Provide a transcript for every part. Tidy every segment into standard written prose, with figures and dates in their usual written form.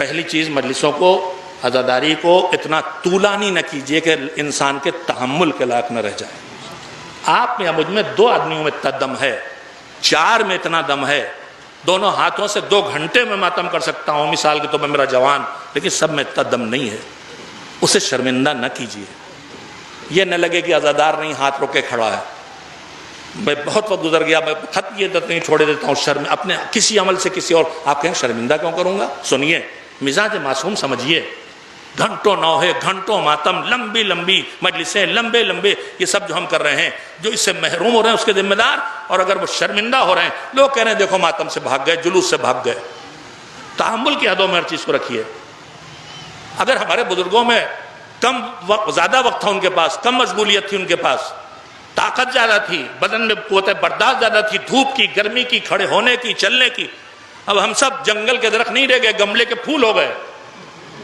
پہلی چیز مجلسوں کو، عزاداری کو اتنا طولانی نہ کیجیے کہ انسان کے تحمل کے لائق نہ رہ جائے۔ آپ میں یا مجھ میں 2 آدمیوں میں اتنا دم ہے، 4 میں اتنا دم ہے، دونوں ہاتھوں سے 2 گھنٹے میں ماتم کر سکتا ہوں، مثال کے طور پر میرا جوان، لیکن سب میں اتنا دم نہیں ہے۔ اسے شرمندہ نہ کیجیے، یہ نہ لگے کہ عزادار نہیں ہاتھ روکے کھڑا ہے۔ میں بہت وقت گزر گیا، میں خط یہ نہیں چھوڑے دیتا ہوں شرم اپنے کسی عمل سے کسی اور، آپ کہیں شرمندہ کیوں کروں گا؟ سنیے، مزاج معصوم سمجھیے، گھنٹوں نوحے، گھنٹوں ماتم، لمبی لمبی مجلسیں، لمبے لمبے، یہ سب جو ہم کر رہے ہیں، جو اس سے محروم ہو رہے ہیں اس کے ذمہ دار، اور اگر وہ شرمندہ ہو رہے ہیں، لوگ کہہ رہے ہیں دیکھو ماتم سے بھاگ گئے، جلوس سے بھاگ گئے۔ تحمل کی حدوں میں ہر چیز کو رکھیے۔ اگر ہمارے بزرگوں میں زیادہ وقت تھا ان کے پاس، کم مشغولیت تھی ان کے پاس، طاقت زیادہ تھی، بدن میں قوت برداشت زیادہ تھی، دھوپ کی، گرمی کی، کھڑے ہونے کی، چلنے کی، اب ہم سب جنگل کے درخت نہیں رہ گئے، گملے کے پھول ہو گئے۔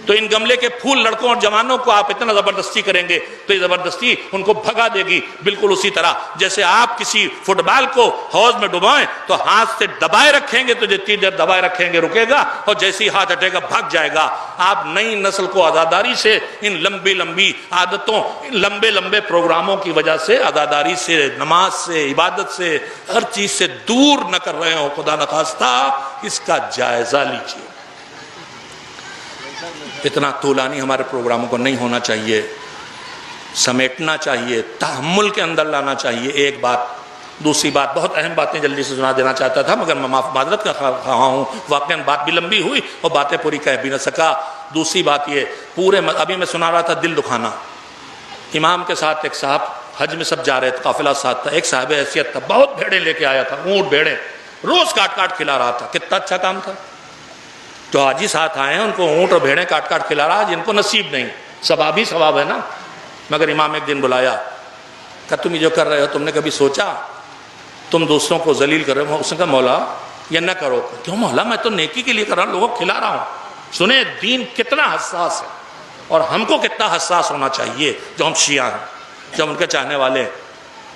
تو ان گملے کے پھول لڑکوں اور جوانوں کو آپ اتنا زبردستی کریں گے تو یہ زبردستی ان کو بھگا دے گی، بالکل اسی طرح جیسے آپ کسی فٹ بال کو حوض میں ڈبوئیں تو ہاتھ سے دبائے رکھیں گے تو جتنی دیر دبائے رکھیں گے رکے گا، اور جیسے ہی ہاتھ ہٹے گا بھگ جائے گا۔ آپ نئی نسل کو عزاداری سے، ان لمبی لمبی عادتوں، لمبے لمبے پروگراموں کی وجہ سے، عزاداری سے، نماز سے، عبادت سے، ہر چیز سے دور نہ کر رہے ہو۔ خدا نخواستہ اس کا جائزہ لیجیے۔ اتنا طولانی ہمارے پروگراموں کو نہیں ہونا چاہیے، سمیٹنا چاہیے، تحمل کے اندر لانا چاہیے۔ ایک بات، دوسری بات، بہت اہم باتیں جلدی سے سنا دینا چاہتا تھا مگر میں معذرت کا خواہاں ہوں، واقعاً بات بھی لمبی ہوئی اور باتیں پوری کہہ بھی نہ سکا۔ دوسری بات یہ، ابھی میں سنا رہا تھا دل دکھانا، امام کے ساتھ ایک صاحب حج میں سب جا رہے تھے، قافلہ ساتھ تھا، ایک صاحب حیثیت تھا، بہت بھیڑیں لے کے آیا تھا، اونٹ بھیڑیں، روز کاٹ کاٹ کھلا رہا تھا۔ کتنا اچھا کام تھا۔ جو حاجی ساتھ آئے ہیں ان کو اونٹ اور بھیڑیں کاٹ کاٹ کھلا رہا، جن کو نصیب نہیں، ثواب ہی ثواب ہے نا۔ مگر امام ایک دن بلایا، کہ تم یہ جو کر رہے ہو تم نے کبھی سوچا تم دوسروں کو ذلیل کر رہے ہو؟ اس نے کہا مولا یہ نہ کرو۔ کیوں مولا؟ میں تو نیکی کے لیے کر رہا ہوں، لوگوں کو کھلا رہا ہوں۔ سنیں دین کتنا حساس ہے، اور ہم کو کتنا حساس ہونا چاہیے جو ہم شیعہ ہیں، جو ہم ان کے چاہنے والے ہیں۔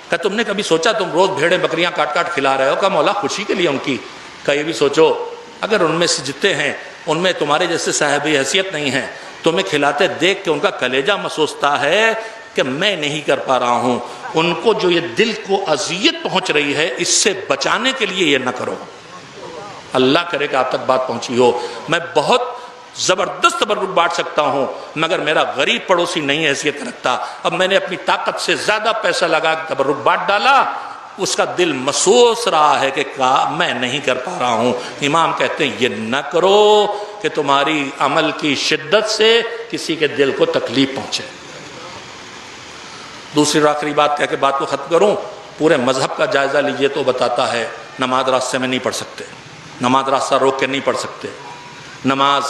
کہ تم نے کبھی سوچا تم روز بھیڑیں بکریاں کاٹ کاٹ کھلا رہے ہو؟ کہ مولا خوشی کے لیے ان کی۔ کہ یہ بھی سوچو اگر ان میں سے جتنے ہیں ان میں تمہارے جیسے صاحب حیثیت نہیں ہیں، تمہیں کھلاتے دیکھ کے ان کا کلیجہ محسوستا ہے کہ میں نہیں کر پا رہا ہوں، ان کو جو یہ دل کو اذیت پہنچ رہی ہے اس سے بچانے کے لیے یہ نہ کرو۔ اللہ کرے کہ آپ تک بات پہنچی ہو۔ میں بہت زبردست تبرک بانٹ سکتا ہوں مگر میرا غریب پڑوسی نہیں حیثیت رکھتا۔ اب میں نے اپنی طاقت سے زیادہ پیسہ لگا کے تبرک بانٹ ڈالا، اس کا دل محسوس رہا ہے کہ میں نہیں کر پا رہا ہوں۔ امام کہتے ہیں یہ نہ کرو کہ تمہاری عمل کی شدت سے کسی کے دل کو تکلیف پہنچے۔ دوسری اور آخری بات کہہ کے بات کو ختم کروں، پورے مذہب کا جائزہ لیجئے تو بتاتا ہے نماز راستے میں نہیں پڑھ سکتے، نماز راستہ روک کے نہیں پڑھ سکتے، نماز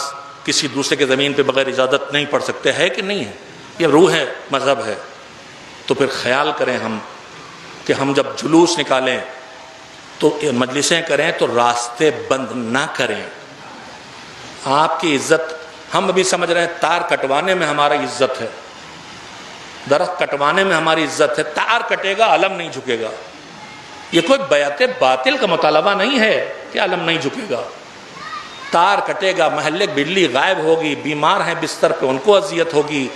کسی دوسرے کے زمین پہ بغیر اجازت نہیں پڑھ سکتے، ہے کہ نہیں ہے؟ یہ روح ہے، مذہب ہے۔ تو پھر خیال کریں ہم کہ ہم جب جلوس نکالیں تو مجلسیں کریں تو راستے بند نہ کریں۔ آپ کی عزت، ہم ابھی سمجھ رہے ہیں تار کٹوانے میں ہماری عزت ہے، درخت کٹوانے میں ہماری عزت ہے، تار کٹے گا علم نہیں جھکے گا۔ یہ کوئی بیعت باطل کا مطالبہ نہیں ہے کہ علم نہیں جھکے گا۔ تار کٹے گا، محلے بجلی غائب ہوگی، بیمار ہیں بستر پہ ان کو اذیت ہوگی،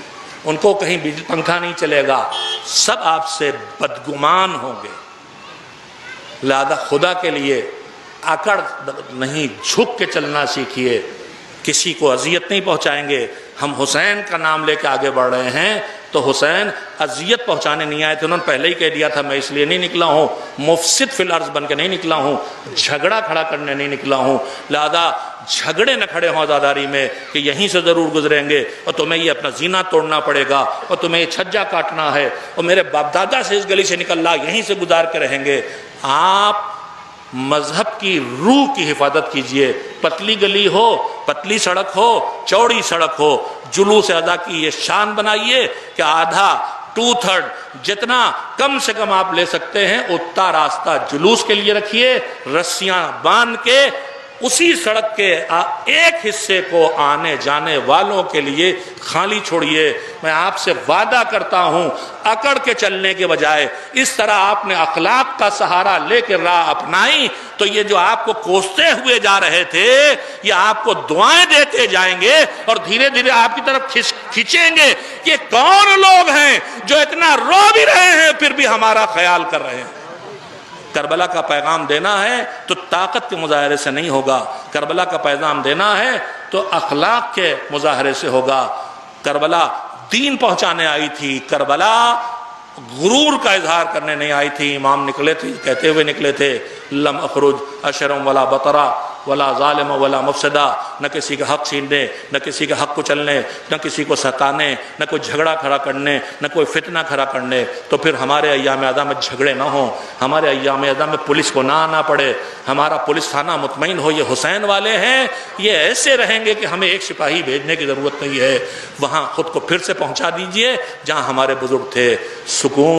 ان کو کہیں بجلی پنکھا نہیں چلے گا، سب آپ سے بدگمان ہوں گے۔ لہذا خدا کے لیے اکڑ نہیں، جھک کے چلنا سیکھیے، کسی کو اذیت نہیں پہنچائیں گے۔ ہم حسین کا نام لے کے آگے بڑھ رہے ہیں تو حسین اذیت پہنچانے نہیں آئے تھے، انہوں نے پہلے ہی کہہ دیا تھا میں اس لیے نہیں نکلا ہوں، مفسد فی الارض بن کے نہیں نکلا ہوں، جھگڑا کھڑا کرنے نہیں نکلا ہوں۔ لہذا جھگڑے نہ کھڑے ہوں عزاداری میں کہ یہیں سے ضرور گزریں گے اور تمہیں یہ اپنا زینہ توڑنا پڑے گا اور تمہیں یہ چھجا کاٹنا ہے اور میرے باپ دادا سے اس گلی سے نکل رہا یہیں سے گزار کے رہیں گے۔ آپ مذہب کی روح کی حفاظت کیجئے، پتلی گلی ہو، پتلی سڑک ہو، چوڑی سڑک ہو، جلوس ادا کی یہ شان بنائیے کہ آدھا 2/3 جتنا کم سے کم آپ لے سکتے ہیں اتنا راستہ جلوس کے لیے رکھیے، رسیاں باندھ کے اسی سڑک کے ایک حصے کو آنے جانے والوں کے لیے خالی چھوڑیے۔ میں آپ سے وعدہ کرتا ہوں اکڑ کے چلنے کے بجائے اس طرح آپ نے اخلاق کا سہارا لے کے راہ اپنائی تو یہ جو آپ کو کوستے ہوئے جا رہے تھے یہ آپ کو دعائیں دیتے جائیں گے اور دھیرے دھیرے آپ کی طرف کھینچیں گے۔ یہ کون لوگ ہیں جو اتنا رو بھی رہے ہیں پھر بھی ہمارا خیال کر رہے ہیں؟ کربلا کا پیغام دینا ہے تو طاقت کے مظاہرے سے نہیں ہوگا، کربلا کا پیغام دینا ہے تو اخلاق کے مظاہرے سے ہوگا۔ کربلا دین پہنچانے آئی تھی، کربلا غرور کا اظہار کرنے نہیں آئی تھی۔ امام نکلے تھے، کہتے ہوئے نکلے تھے لم اخرج اشرم ولا بطرا ولا ظالم ولا مفسدہ، نہ کسی کا حق چھیننے، نہ کسی کا حق کچلنے، نہ کسی کو ستانے، نہ کوئی جھگڑا کھڑا کرنے، نہ کوئی فتنہ کھڑا کرنے۔ تو پھر ہمارے ایام اعدام میں جھگڑے نہ ہوں، ہمارے ایام اعدام میں پولیس کو نہ آنا پڑے، ہمارا پولیس تھانہ مطمئن ہو یہ حسین والے ہیں، یہ ایسے رہیں گے کہ ہمیں ایک سپاہی بھیجنے کی ضرورت نہیں ہے۔ وہاں خود کو پھر سے پہنچا دیجئے جہاں ہمارے بزرگ تھے۔ سکون